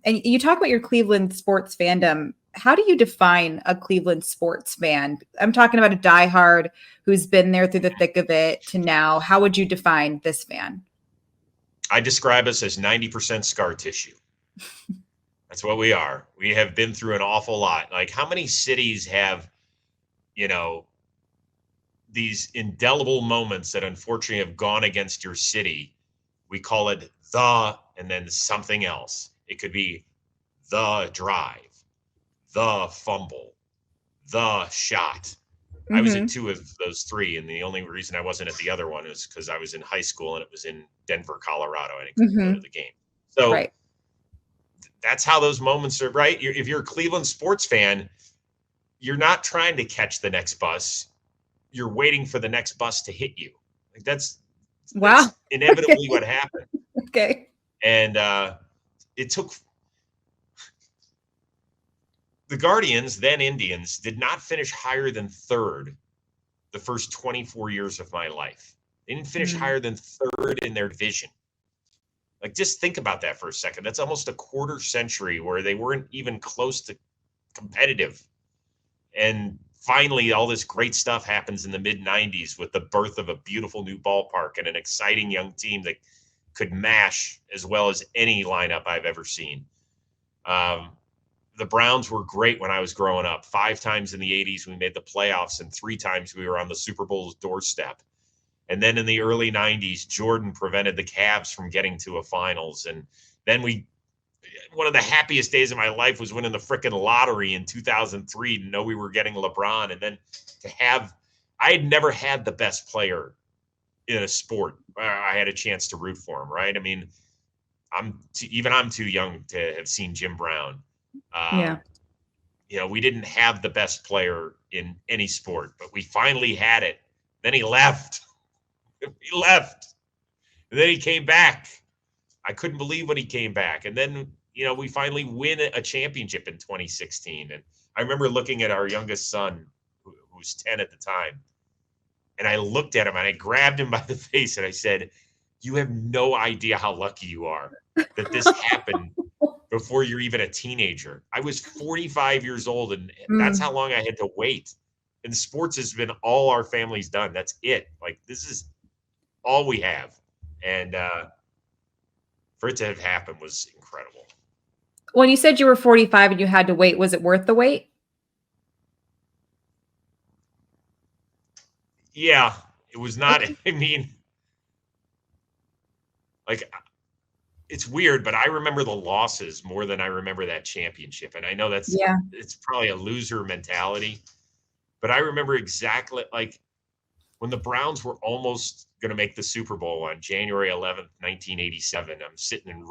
And you talk about your Cleveland sports fandom. How do you define a Cleveland sports fan? I'm talking about a diehard who's been there through the thick of it to now. How would you define this fan? I describe us as 90% scar tissue. That's what we are. We have been through an awful lot. Like, how many cities have, you know, these indelible moments that unfortunately have gone against your city? We call it and then something else. It could be the drive, the fumble, the shot. I was at Mm-hmm. two of those three, and the only reason I wasn't at the other one is because I was in high school and it was in Denver, Colorado, and I couldn't go to Mm-hmm. the game. So Right. that's how those moments are, right? If you're a Cleveland sports fan, you're not trying to catch the next bus. You're waiting for the next bus to hit you. Like Wow. that's inevitably what happened. Okay. And it took the Guardians, then Indians, did not finish higher than third the first 24 years of my life. They didn't finish Mm. higher than third in their division. Like, just think about that for a second. That's almost a quarter century where they weren't even close to competitive. And finally, all this great stuff happens in the mid 90s with the birth of a beautiful new ballpark and an exciting young team that could mash as well as any lineup I've ever seen. The Browns were great when I was growing up. 5 times in the 80s, we made the playoffs, and 3 times we were on the Super Bowl's doorstep. And then in the early 90s, Jordan prevented the Cavs from getting to a finals. And then one of the happiest days of my life was winning the frickin' lottery in 2003 to know we were getting LeBron. And then I had never had the best player in a sport. I had a chance to root for him, right? I mean, I'm too young to have seen Jim Brown. Yeah. We didn't have the best player in any sport, but we finally had it. Then he left. He left. And then he came back. I couldn't believe when he came back. And then, we finally win a championship in 2016. And I remember looking at our youngest son, who was 10 at the time, and I looked at him and I grabbed him by the face and I said, "You have no idea how lucky you are that this happened before you're even a teenager." I was 45 years old, and that's how Mm. long I had to wait. And sports has been all our family's done. That's it. Like, this is all we have. And for it to have happened was incredible. When you said you were 45 and you had to wait, was it worth the wait? Yeah, it was not. Okay. I mean, like, it's weird, but I remember the losses more than I remember that championship. And I know Yeah. it's probably a loser mentality, but I remember exactly, like, when the Browns were almost going to make the Super Bowl on January 11th, 1987. I'm sitting in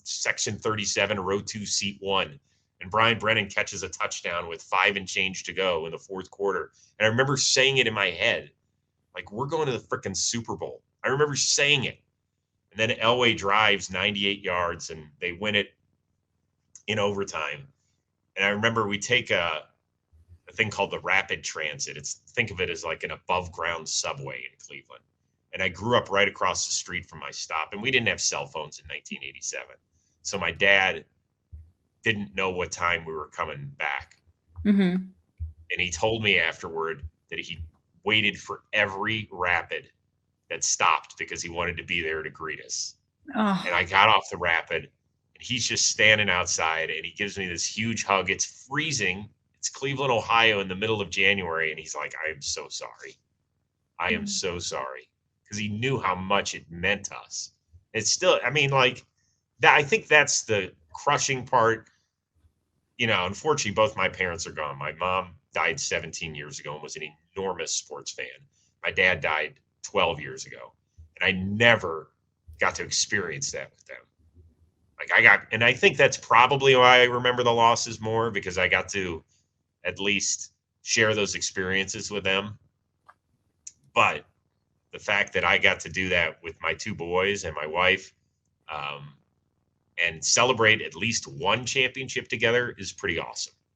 section 37, row 2, seat 1, and Brian Brennan catches a touchdown with 5 and change to go in the fourth quarter. And I remember saying it in my head, like, we're going to the freaking Super Bowl. I remember saying it. And then Elway drives 98 yards and they win it in overtime. And I remember we take a thing called the rapid transit. Think of it as like an above ground subway in Cleveland. And I grew up right across the street from my stop, and we didn't have cell phones in 1987. So my dad didn't know what time we were coming back. Mm-hmm. And he told me afterward that he waited for every rapid that stopped because he wanted to be there to greet us. Oh. And I got off the rapid, and he's just standing outside, and he gives me this huge hug. It's freezing. It's Cleveland, Ohio in the middle of January. And he's like, "I am so sorry. I am so sorry." Because he knew how much it meant to us. It's still, I mean, like, that. I think that's the crushing part. Unfortunately, both my parents are gone. My mom died 17 years ago and was an enormous sports fan. My dad died 12 years ago. And I never got to experience that with them. And I think that's probably why I remember the losses more, because I got to at least share those experiences with them. But the fact that I got to do that with my 2 boys and my wife, and celebrate at least one championship together is pretty awesome.